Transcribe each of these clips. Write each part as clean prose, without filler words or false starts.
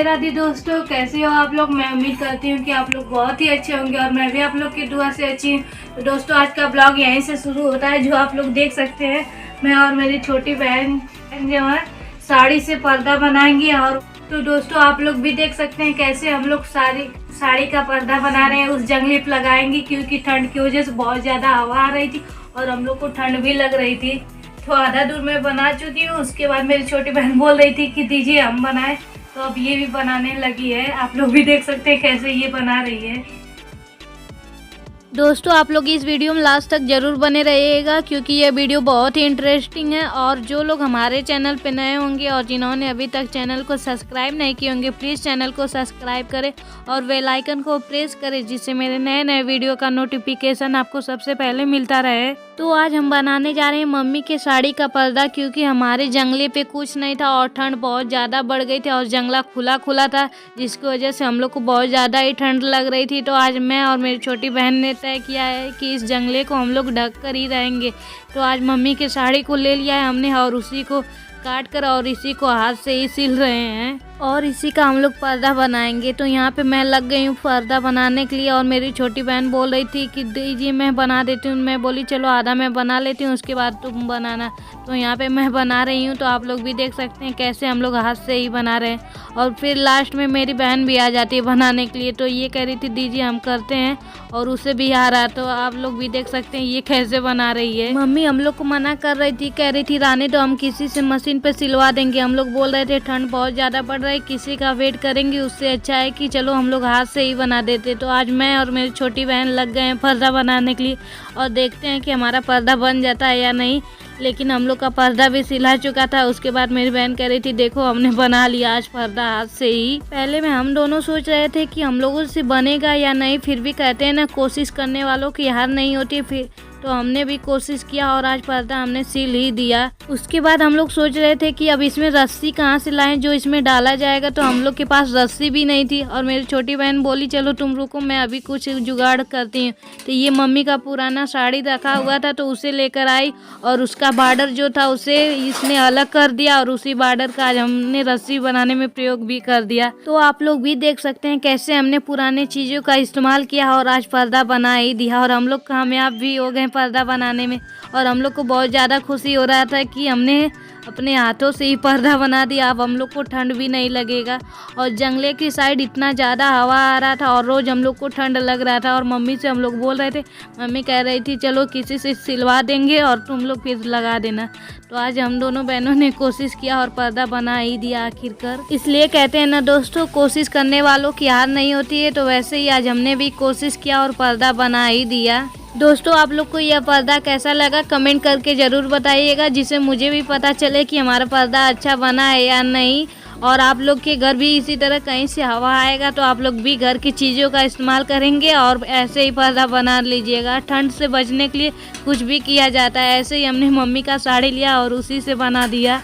राधे दोस्तों, कैसे हो आप लोग। मैं उम्मीद करती हूँ कि आप लोग बहुत ही अच्छे होंगे और मैं भी आप लोग की दुआ से अच्छी हूँ। तो दोस्तों आज का ब्लॉग यहीं से शुरू होता है, जो आप लोग देख सकते हैं। मैं और मेरी छोटी बहन जो है साड़ी से पर्दा बनाएंगी। और तो दोस्तों आप लोग भी देख सकते हैं कैसे हम लोग साड़ी का पर्दा बना रहे हैं। उस जंगली पे लगाएंगे क्योंकि ठंड की वजह से बहुत ज़्यादा हवा आ रही थी और हम लोग को ठंड भी लग रही थी। तो आधा दूर में बना चुकी हूँ। उसके बाद मेरी छोटी बहन बोल रही थी कि दीजिए हम बनाए, तो अब ये भी बनाने लगी है। आप लोग भी देख सकते हैं कैसे ये बना रही है। दोस्तों आप लोग इस वीडियो में लास्ट तक जरूर बने रहिएगा क्योंकि ये वीडियो बहुत ही इंटरेस्टिंग है। और जो लोग हमारे चैनल पे नए होंगे और जिन्होंने अभी तक चैनल को सब्सक्राइब नहीं किए होंगे, प्लीज़ चैनल को सब्सक्राइब करें और बेल आइकन को प्रेस करें, जिससे मेरे नए नए वीडियो का नोटिफिकेशन आपको सबसे पहले मिलता रहे। तो आज हम बनाने जा रहे हैं मम्मी के साड़ी का पर्दा, क्योंकि हमारे जंगले पे कुछ नहीं था और ठंड बहुत ज़्यादा बढ़ गई थी और जंगला खुला खुला था, जिसकी वजह से हम लोग को बहुत ज़्यादा ही ठंड लग रही थी। तो आज मैं और मेरी छोटी बहन ने तय किया है कि इस जंगले को हम लोग ढक कर ही रहेंगे। तो आज मम्मी के साड़ी को ले लिया है हमने और उसी को काट कर और इसी को हाथ से ही सिल रहे हैं और इसी का हम लोग पर्दा बनाएंगे। तो यहाँ पे मैं लग गई हूँ पर्दा बनाने के लिए और मेरी छोटी बहन बोल रही थी कि दीजिए मैं बना देती हूँ। मैं बोली चलो आधा मैं बना लेती हूँ, उसके बाद तुम बनाना। तो यहाँ पे मैं बना रही हूँ। तो आप लोग भी देख सकते हैं कैसे हम लोग हाथ से ही बना रहे हैं। और फिर लास्ट में मेरी बहन भी आ जाती है बनाने के लिए। तो ये कह रही थी दीजिए हम करते हैं और उसे भी आ रहा। तो आप लोग भी देख सकते हैं ये कैसे बना रही है। मम्मी हम लोग को मना कर रही थी, कह रही थी रानी तो हम किसी से मशीन पे सिलवा देंगे। हम लोग बोल रहे थे ठंड बहुत ज़्यादा पड़ रहा है, किसी का वेट करेंगे, उससे अच्छा है कि चलो हम लोग हाथ से ही बना देते। तो आज मैं और मेरी छोटी बहन लग गए हैं पर्दा बनाने के लिए और देखते हैं कि हमारा पर्दा बन जाता है या नहीं। लेकिन हम लोग का पर्दा भी सिला चुका था। उसके बाद मेरी बहन कह रही थी देखो हमने बना लिया आज पर्दा हाथ से ही। पहले में हम दोनों सोच रहे थे कि हम लोगों से बनेगा या नहीं, फिर भी कहते हैं ना कोशिश करने वालों की हार नहीं होती। फिर तो हमने भी कोशिश किया और आज पर्दा हमने सिल ही दिया। उसके बाद हम लोग सोच रहे थे कि अब इसमें रस्सी कहाँ से लाएं जो इसमें डाला जाएगा। तो हम लोग के पास रस्सी भी नहीं थी और मेरी छोटी बहन बोली चलो तुम रुको मैं अभी कुछ जुगाड़ करती हूँ। तो ये मम्मी का पुराना साड़ी रखा हुआ था तो उसे लेकर आई और उसका बॉर्डर जो था उसे इसने अलग कर दिया और उसी बॉर्डर का आज हमने रस्सी बनाने में प्रयोग भी कर दिया। तो आप लोग भी देख सकते हैं कैसे हमने पुराने चीज़ों का इस्तेमाल किया और आज पर्दा बना ही दिया। और हम लोग कामयाब भी हो गए पर्दा बनाने में और हम लोग को बहुत ज़्यादा खुशी हो रहा था कि हमने अपने हाथों से ही पर्दा बना दिया। अब हम लोग को ठंड भी नहीं लगेगा। और जंगले की साइड इतना ज़्यादा हवा आ रहा था और रोज़ हम लोग को ठंड लग रहा था और मम्मी से हम लोग बोल रहे थे, मम्मी कह रही थी चलो किसी से सिलवा देंगे और तुम लोग फिर लगा देना। तो आज हम दोनों बहनों ने कोशिश किया और पर्दा बना ही दिया आखिरकार। इसलिए कहते हैं ना दोस्तों कोशिश करने वालों की हार नहीं होती है। तो वैसे ही आज हमने भी कोशिश किया और पर्दा बना ही दिया। दोस्तों आप लोग को यह पर्दा कैसा लगा कमेंट करके ज़रूर बताइएगा, जिससे मुझे भी पता चले कि हमारा पर्दा अच्छा बना है या नहीं। और आप लोग के घर भी इसी तरह कहीं से हवा आएगा तो आप लोग भी घर की चीज़ों का इस्तेमाल करेंगे और ऐसे ही पर्दा बना लीजिएगा। ठंड से बचने के लिए कुछ भी किया जाता है। ऐसे ही हमने मम्मी का साड़ी लिया और उसी से बना दिया।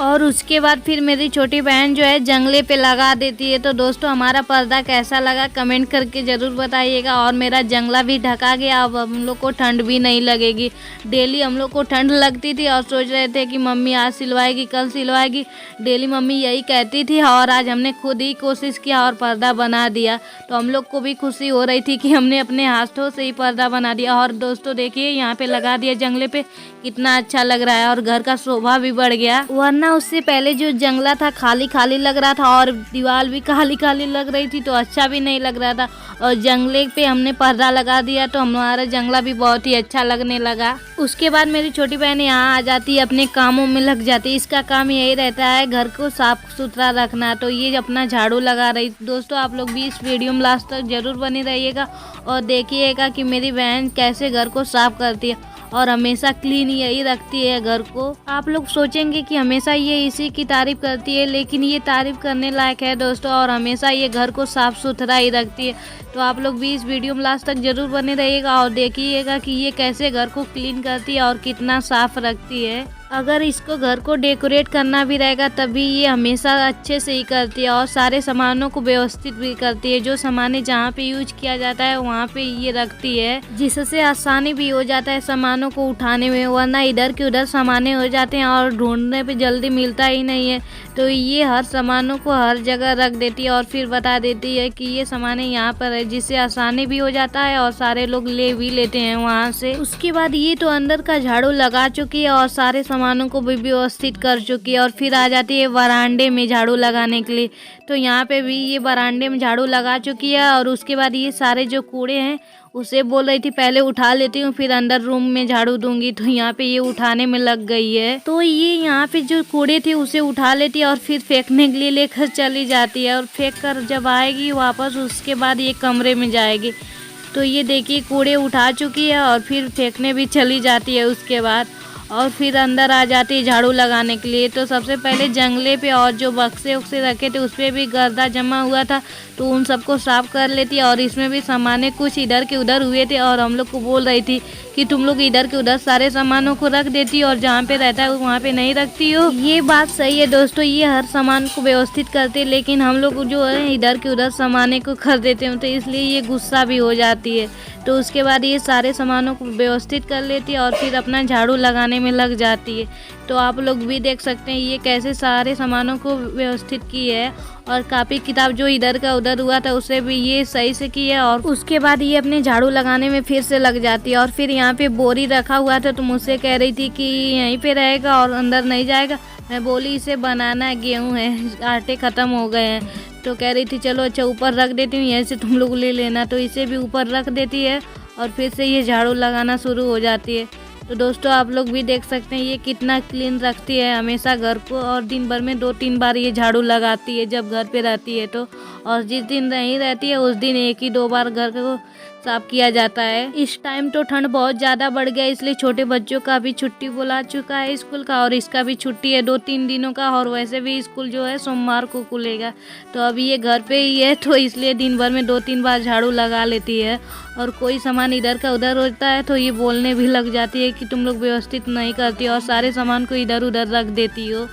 और उसके बाद फिर मेरी छोटी बहन जो है जंगले पे लगा देती है। तो दोस्तों हमारा पर्दा कैसा लगा कमेंट करके ज़रूर बताइएगा। और मेरा जंगला भी ढका गया, अब हम लोग को ठंड भी नहीं लगेगी। डेली हम लोग को ठंड लगती थी और सोच रहे थे कि मम्मी आज सिलवाएगी कल सिलवाएगी, डेली मम्मी यही कहती थी। और आज हमने खुद ही कोशिश किया और पर्दा बना दिया। तो हम लोग को भी खुशी हो रही थी कि हमने अपने हाथों से ही पर्दा बना दिया। और दोस्तों देखिए यहाँ पे लगा दिया जंगले पे, कितना अच्छा लग रहा है और घर का शोभा भी बढ़ गया। वरना उससे पहले जो जंगला था खाली खाली लग रहा था और दीवार भी खाली खाली लग रही थी, तो अच्छा भी नहीं लग रहा था। और जंगले पे हमने पर्दा लगा दिया तो हमारा जंगला भी बहुत ही अच्छा लगने लगा। उसके बाद मेरी छोटी बहन यहाँ आ जाती है, अपने कामों में लग जाती है। इसका काम यही रहता है घर को साफ सुथरा रखना। तो ये अपना झाड़ू लगा रही। दोस्तों आप लोग भी इस वीडियो में लास्ट तक जरूर बने रहिएगा और देखिएगा कि मेरी बहन कैसे घर को साफ करती है और हमेशा क्लीन यही रखती है घर को। आप लोग सोचेंगे कि हमेशा ये इसी की तारीफ करती है, लेकिन ये तारीफ करने लायक है दोस्तों। और हमेशा ये घर को साफ सुथरा ही रखती है। तो आप लोग भी इस वीडियो में लास्ट तक जरूर बने रहिएगा और देखिएगा कि ये कैसे घर को क्लीन करती है और कितना साफ रखती है। अगर इसको घर को डेकोरेट करना भी रहेगा तभी ये हमेशा अच्छे से ही करती है और सारे सामानों को व्यवस्थित भी करती है। जो सामान जहाँ पे यूज किया जाता है वहाँ पे ये रखती है, जिससे आसानी भी हो जाता है सामानों को उठाने में, वरना इधर के उधर सामान हो जाते हैं और ढूंढने पे जल्दी मिलता ही नहीं है। तो ये हर सामानों को हर जगह रख देती है और फिर बता देती है कि ये सामान यहाँ पर है, जिससे आसानी भी हो जाता है और सारे लोग ले भी लेते हैं वहाँ से। उसके बाद ये तो अंदर का झाड़ू लगा चुकी है और सारे सामानों को भी व्यवस्थित कर चुकी है और फिर आ जाती है वरांडे में झाड़ू लगाने के लिए। तो यहाँ पे भी ये वरांडे में झाड़ू लगा चुकी है और उसके बाद ये सारे जो कूड़े हैं उसे बोल रही थी पहले उठा लेती हूँ फिर अंदर रूम में झाड़ू दूंगी। तो यहाँ पे ये उठाने में लग गई है। तो ये यहाँ पे जो कूड़े थे उसे उठा लेती है और फिर फेंकने के लिए लेकर चली जाती है और फेंक कर जब आएगी वापस उसके बाद ये कमरे में जाएगी। तो ये देखिए कूड़े उठा चुकी है और फिर फेंकने भी चली जाती है उसके बाद, और फिर अंदर आ जाती है झाड़ू लगाने के लिए। तो सबसे पहले जंगले पे और जो बक्से उक्से रखे थे उस पर भी गर्दा जमा हुआ था तो उन सबको साफ कर लेती है। और इसमें भी सामाने कुछ इधर के उधर हुए थे और हम लोग को बोल रही थी कि तुम लोग इधर के उधर सारे सामानों को रख देती हो और जहाँ पे रहता है वहाँ पे नहीं रखती हो। ये बात सही है दोस्तों, ये हर सामान को व्यवस्थित करते, लेकिन हम लोग जो है इधर के उधर सामाने को कर देते हैं तो इसलिए ये गुस्सा भी हो जाती है। तो उसके बाद ये सारे सामानों को व्यवस्थित कर लेती है और फिर अपना झाड़ू लगाने में लग जाती है। तो आप लोग भी देख सकते हैं ये कैसे सारे सामानों को व्यवस्थित की है और कापी किताब जो इधर का उधर हुआ था उसे भी ये सही से की है। और उसके बाद ये अपने झाड़ू लगाने में फिर से लग जाती है। और फिर यहाँ पे बोरी रखा हुआ था तो मुझसे कह रही थी कि यहीं पे रहेगा और अंदर नहीं जाएगा। मैं बोली इसे बनाना गेहूँ है, आटे ख़त्म हो गए हैं। तो कह रही थी चलो अच्छा ऊपर रख देती हूँ, यहीं से तुम लोग ले लेना। तो इसे भी ऊपर रख देती है और फिर से ये झाड़ू लगाना शुरू हो जाती है। तो दोस्तों आप लोग भी देख सकते हैं ये कितना क्लीन रखती है हमेशा घर को, और दिन भर में 2-3 बार ये झाड़ू लगाती है जब घर पे रहती है तो। और जिस दिन नहीं रहती है उस दिन 1 ही 2 बार घर को साफ किया जाता है। इस टाइम तो ठंड बहुत ज़्यादा बढ़ गया इसलिए छोटे बच्चों का भी छुट्टी बुला चुका है स्कूल का, और इसका भी छुट्टी है 2-3 दिनों का। और वैसे भी स्कूल जो है सोमवार को खुलेगा। तो अभी ये घर पे ही है तो इसलिए दिन भर में 2-3 बार झाड़ू लगा लेती है। और कोई सामान इधर का उधर होता है तो ये बोलने भी लग जाती है कि तुम लोग व्यवस्थित नहीं करती और सारे सामान को इधर उधर रख देती हो।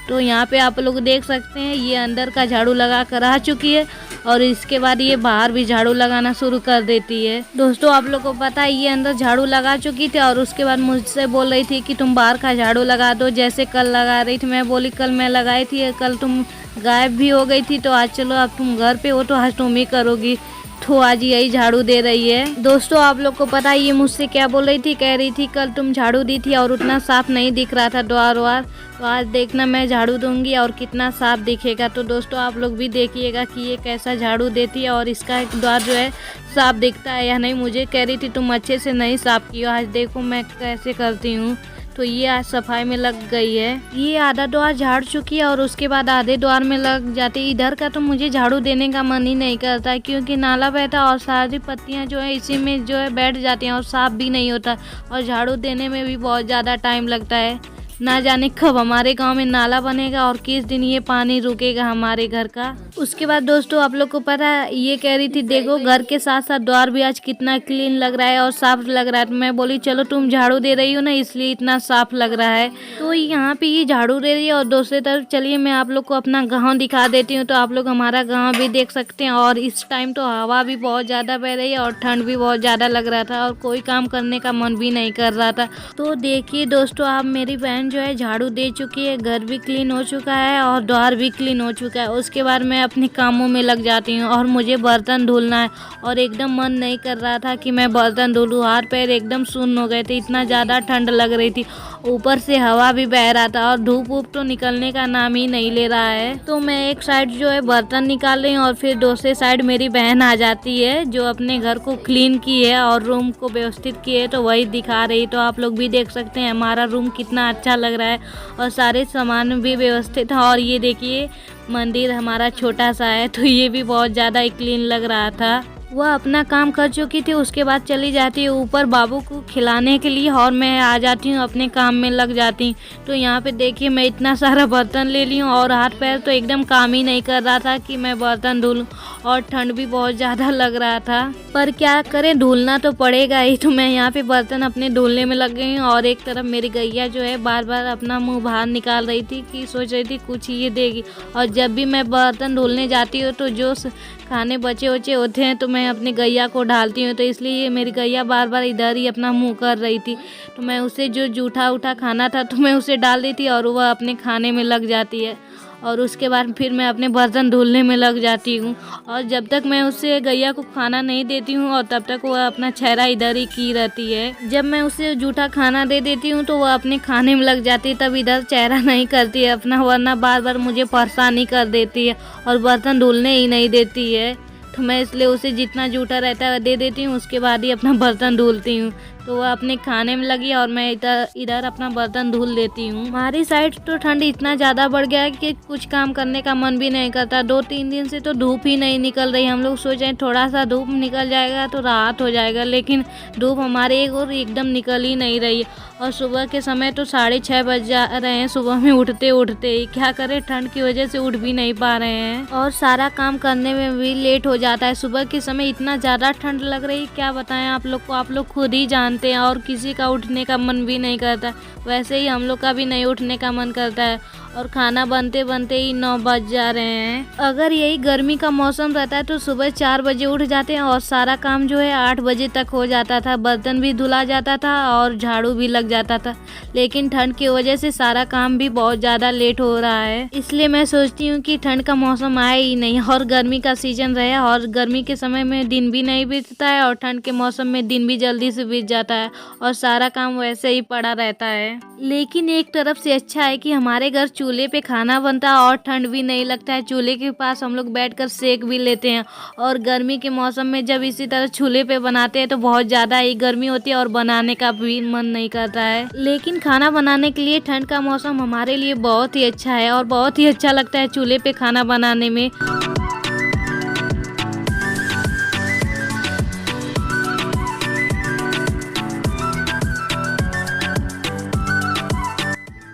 तो यहाँ पे आप लोग देख सकते हैं ये अंदर का झाड़ू लगा कर आ चुकी है और इसके बाद ये बाहर भी झाड़ू लगाना शुरू कर देती है। दोस्तों आप लोग को पता है ये अंदर झाड़ू लगा चुकी थी और उसके बाद मुझसे बोल रही थी कि तुम बाहर का झाड़ू लगा दो, जैसे कल लगा रही थी। मैं बोली कल मैं लगाई थी, कल तुम गायब भी हो गई थी, तो आज चलो अब तुम घर पे हो तो आज तुम ही करोगी। तो आज यही झाड़ू दे रही है। दोस्तों आप लोग को पता है ये मुझसे क्या बोल रही थी, कह रही थी कल तुम झाड़ू दी थी और उतना साफ नहीं दिख रहा था द्वार वार, तो आज देखना मैं झाड़ू दूंगी और कितना साफ दिखेगा। तो दोस्तों आप लोग भी देखिएगा कि ये कैसा झाड़ू देती है और इसका एक द्वार जो है साफ दिखता है या नहीं। मुझे कह रही थी तुम अच्छे से नहीं साफ किया, आज देखो मैं कैसे करती हूँ। तो ये आज सफाई में लग गई है। ये आधा द्वार झाड़ चुकी है और उसके बाद आधे द्वार में लग जाती है। इधर का तो मुझे झाड़ू देने का मन ही नहीं करता है क्योंकि नाला बहता और सारी पत्तियां जो है इसी में जो है बैठ जाती हैं और साफ भी नहीं होता और झाड़ू देने में भी बहुत ज़्यादा टाइम लगता है। ना जाने कब हमारे गांव में नाला बनेगा और किस दिन ये पानी रुकेगा हमारे घर का। उसके बाद दोस्तों आप लोग को पता है ये कह रही थी देखो घर के साथ साथ द्वार भी आज कितना क्लीन लग रहा है और साफ लग रहा है। तो मैं बोली चलो तुम झाड़ू दे रही हो ना इसलिए इतना साफ लग रहा है। तो यहाँ पे ये झाड़ू दे रही है और दूसरी तरफ चलिए मैं आप लोग को अपना गाँव दिखा देती हूँ। तो आप लोग हमारा गाँव भी देख सकते हैं और इस टाइम तो हवा भी बहुत ज़्यादा बह रही है और ठंड भी बहुत ज़्यादा लग रहा था और कोई काम करने का मन भी नहीं कर रहा था। तो देखिए दोस्तों अब मेरी बहन जो है झाड़ू दे चुकी है, घर भी क्लीन हो चुका है और द्वार भी क्लीन हो चुका है। उसके बाद मैं अपने कामों में लग जाती हूँ और मुझे बर्तन धुलना है और एकदम मन नहीं कर रहा था कि मैं बर्तन धुलूँ। हाथ पैर एकदम सुन्न हो गए थे, इतना ज़्यादा ठंड लग रही थी, ऊपर से हवा भी बह रहा था और धूप वूप तो निकलने का नाम ही नहीं ले रहा है। तो मैं एक साइड जो है बर्तन निकाल रही हूँ और फिर दूसरे साइड मेरी बहन आ जाती है जो अपने घर को क्लीन की है और रूम को व्यवस्थित की है तो वही दिखा रही। तो आप लोग भी देख सकते हैं हमारा रूम कितना अच्छा लग रहा है और सारे सामान भी व्यवस्थित है। और ये देखिए मंदिर हमारा छोटा सा है तो ये भी बहुत ज़्यादा क्लीन लग रहा था। वह अपना काम कर चुकी थी, उसके बाद चली जाती है ऊपर बाबू को खिलाने के लिए और मैं आ जाती हूँ अपने काम में लग जाती हूँ। तो यहाँ पे देखिए मैं इतना सारा बर्तन ले ली हूँ और हाथ पैर तो एकदम काम ही नहीं कर रहा था कि मैं बर्तन धुलूँ, और ठंड भी बहुत ज़्यादा लग रहा था, पर क्या करें धुलना तो पड़ेगा ही। तो मैं यहाँ पे बर्तन अपने धुलने में लग गई हूँ और एक तरफ मेरी गैया जो है बार बार अपना मुँह बाहर निकाल रही थी कि सोच रही थी कुछ ये देगी। और जब भी मैं बर्तन धुलने जाती हूँ तो जो खाने बचे वचे होते हैं तो मैं अपनी गैया को डालती हूँ, तो इसलिए मेरी गैया बार बार इधर ही अपना मुंह कर रही थी। तो मैं उसे जो जूठा उठा खाना था तो मैं उसे डाल देती और वह अपने खाने में लग जाती है, और उसके बाद फिर मैं अपने बर्तन धुलने में लग जाती हूँ। और जब तक मैं उसे गैया को खाना नहीं देती हूँ और तब तक वह अपना चेहरा इधर ही की रहती है। जब मैं उसे जूठा खाना दे देती हूँ तो वह अपने खाने में लग जाती है, तब इधर चेहरा नहीं करती है अपना, वरना बार बार मुझे परेशान ही कर देती है और बर्तन धुलने ही नहीं देती है। तो मैं इसलिए उसे जितना जूठा रहता है दे देती हूँ, उसके बाद ही अपना बर्तन धुलती हूँ। तो वह अपने खाने में लगी और मैं इधर अपना बर्तन धुल लेती हूँ। हमारी साइड तो ठंड इतना ज़्यादा बढ़ गया है कि कुछ काम करने का मन भी नहीं करता। 2-3 दिन से तो धूप ही नहीं निकल रही। हम लोग सोचे थोड़ा सा धूप निकल जाएगा तो राहत हो जाएगा, लेकिन धूप हमारे एक और एकदम निकल ही नहीं रही है। और सुबह के समय तो 6:30 बज जा रहे हैं सुबह में उठते उठते ही। क्या करें ठंड की वजह से उठ भी नहीं पा रहे हैं और सारा काम करने में भी लेट हो जाता है। सुबह के समय इतना ज़्यादा ठंड लग रही है, क्या बताएं आप लोग को, आप लोग खुद ही जानते हैं। और किसी का उठने का मन भी नहीं करता, वैसे ही हम लोग का भी नहीं उठने का मन करता है। और खाना बनते बनते ही 9 बज जा रहे हैं। अगर यही गर्मी का मौसम रहता है तो सुबह 4 बजे उठ जाते हैं और सारा काम जो है 8 बजे तक हो जाता था। बर्तन भी धुला जाता था और झाड़ू भी लग जाता था, लेकिन ठंड की वजह से सारा काम भी बहुत ज़्यादा लेट हो रहा है। इसलिए मैं सोचती हूँ कि ठंड का मौसम आए ही नहीं और गर्मी का सीजन रहे। और गर्मी के समय में दिन भी नहीं बीतता है और ठंड के मौसम में दिन भी जल्दी से बीत जाता है और सारा काम वैसे ही पड़ा रहता है। लेकिन एक तरफ से अच्छा है कि हमारे घर चूल्हे पे खाना बनता है और ठंड भी नहीं लगता है। चूल्हे के पास हम लोग बैठकर सेक भी लेते हैं। और गर्मी के मौसम में जब इसी तरह चूल्हे पे बनाते हैं तो बहुत ज़्यादा ही गर्मी होती है और बनाने का भी मन नहीं करता है। लेकिन खाना बनाने के लिए ठंड का मौसम हमारे लिए बहुत ही अच्छा है और बहुत ही अच्छा लगता है चूल्हे पे खाना बनाने में।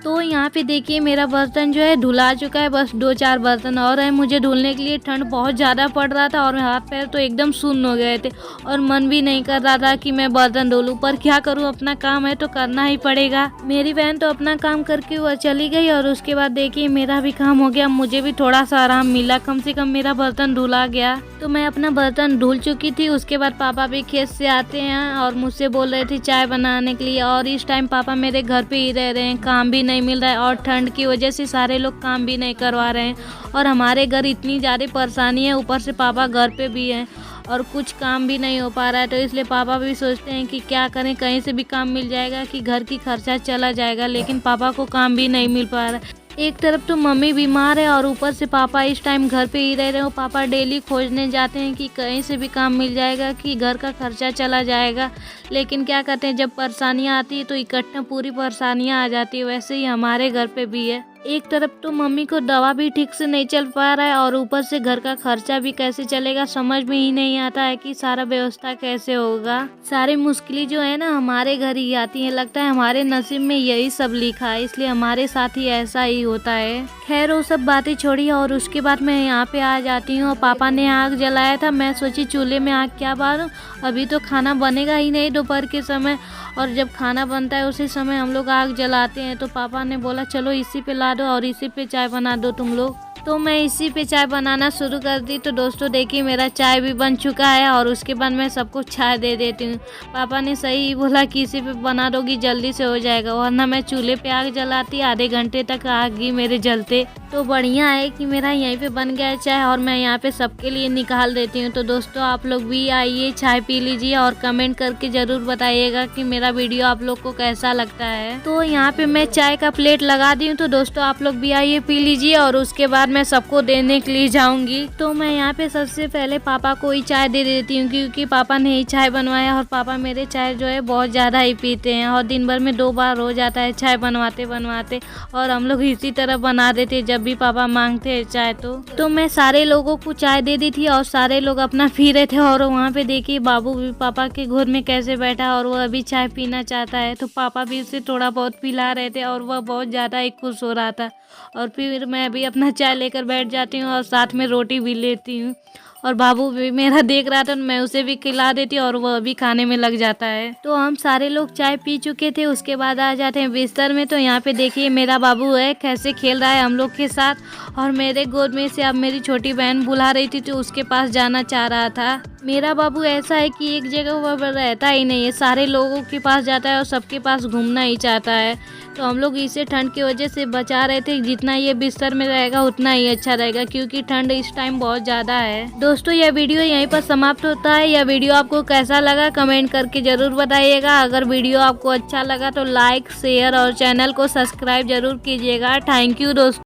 तो यहाँ पे देखिए मेरा बर्तन जो है धुला चुका है, बस 2-4 बर्तन और है मुझे धुलने के लिए। ठंड बहुत ज़्यादा पड़ रहा था और हाथ पैर तो एकदम सुन्न हो गए थे और मन भी नहीं कर रहा था कि मैं बर्तन धुलूं, पर क्या करूं, अपना काम है तो करना ही पड़ेगा। मेरी बहन तो अपना काम करके वह चली गई और उसके बाद देखिए मेरा भी काम हो गया, मुझे भी थोड़ा सा आराम मिला, कम से कम मेरा बर्तन धुला गया। तो मैं अपना बर्तन धुल चुकी थी। उसके बाद पापा भी खेत से आते हैं और मुझसे बोल रहे थे चाय बनाने के लिए, और इस टाइम पापा मेरे घर पे ही रह रहे हैं, काम भी नहीं मिल रहा है और ठंड की वजह से सारे लोग काम भी नहीं करवा रहे हैं और हमारे घर इतनी ज़्यादा परेशानी है, ऊपर से पापा घर पे भी हैं और कुछ काम भी नहीं हो पा रहा है। तो इसलिए पापा भी सोचते हैं कि क्या करें, कहीं से भी काम मिल जाएगा कि घर की खर्चा चला जाएगा, लेकिन पापा को काम भी नहीं मिल पा रहा है। एक तरफ तो मम्मी बीमार है और ऊपर से पापा इस टाइम घर पे ही रह रहे हो। पापा डेली खोजने जाते हैं कि कहीं से भी काम मिल जाएगा कि घर का खर्चा चला जाएगा, लेकिन क्या कहते हैं जब परेशानियाँ आती है तो इकट्ठा पूरी परेशानियाँ आ जाती है। वैसे ही हमारे घर पे भी है। एक तरफ तो मम्मी को दवा भी ठीक से नहीं चल पा रहा है और ऊपर से घर का खर्चा भी कैसे चलेगा, समझ में ही नहीं आता है कि सारा व्यवस्था कैसे होगा। सारी मुश्किलें जो है ना हमारे घर ही आती है, लगता है हमारे नसीब में यही सब लिखा है, इसलिए हमारे साथ ही ऐसा ही होता है। खैर वो सब बातें छोड़ी और उसके बाद मैं यहाँ पे आ जाती हूँ। पापा ने आग जलाया था, मैं सोची चूल्हे में आग क्या बारूं, अभी तो खाना बनेगा ही नहीं दोपहर के समय, और जब खाना बनता है उसी समय हम लोग आग जलाते हैं। तो पापा ने बोला चलो इसी पे ला दो और इसी पे चाय बना दो तुम लोग। तो मैं इसी पे चाय बनाना शुरू कर दी। तो दोस्तों देखिए मेरा चाय भी बन चुका है और उसके बाद मैं सबको चाय दे देती हूँ। पापा ने सही बोला कि इसी पे बना दोगी जल्दी से हो जाएगा, वरना मैं चूल्हे पे आग जलाती आधे घंटे तक आग ही मेरे जलते। तो बढ़िया है कि मेरा यहीं पे बन गया है चाय और मैं यहाँ पे सबके लिए निकाल देती हूँ। तो दोस्तों आप लोग भी आइए चाय पी लीजिए और कमेंट करके ज़रूर बताइएगा कि मेरा वीडियो आप लोग को कैसा लगता है। तो यहाँ पे मैं चाय का प्लेट लगा दी हूँ। तो दोस्तों आप लोग भी आइए पी लीजिए और उसके बाद मैं सबको देने के लिए जाऊंगी। तो मैं यहाँ पे सबसे पहले पापा को ही चाय दे देती हूँ, क्योंकि पापा ने ही चाय बनवाया और पापा मेरे चाय जो है बहुत ज़्यादा ही पीते हैं और दिन भर में 2 बार हो जाता है चाय बनवाते बनवाते। और हम लोग इसी तरह बना देते जब भी पापा मांगते चाय तो मैं सारे लोगों को चाय दे दी थी और सारे लोग अपना पी रहे थे। और वहाँ पे देखिए बाबू भी पापा के गोद में कैसे बैठा और वो अभी चाय पीना चाहता है, तो पापा भी उसे थोड़ा बहुत पिला रहे थे और वह बहुत ज़्यादा ही खुश हो रहा था। और फिर मैं भी अपना चाय लेकर बैठ जाती हूँ और साथ में रोटी भी लेती हूँ। और बाबू भी मेरा देख रहा था, मैं उसे भी खिला देती और वह भी खाने में लग जाता है। तो हम सारे लोग चाय पी चुके थे, उसके बाद आ जाते हैं बिस्तर में। तो यहाँ पे देखिए मेरा बाबू है कैसे खेल रहा है हम लोग के साथ, और मेरे गोद में से अब मेरी छोटी बहन बुला रही थी तो उसके पास जाना चाह रहा था। मेरा बाबू ऐसा है कि एक जगह पर रहता ही नहीं है, सारे लोगों के पास जाता है और सबके पास घूमना ही चाहता है। तो हम लोग इसे ठंड की वजह से बचा रहे थे, जितना ये बिस्तर में रहेगा उतना ही अच्छा रहेगा, क्योंकि ठंड इस टाइम बहुत ज़्यादा है। दोस्तों यह वीडियो यहीं पर समाप्त होता है। यह वीडियो आपको कैसा लगा कमेंट करके ज़रूर बताइएगा। अगर वीडियो आपको अच्छा लगा तो लाइक शेयर और चैनल को सब्सक्राइब जरूर कीजिएगा। थैंक यू दोस्तों।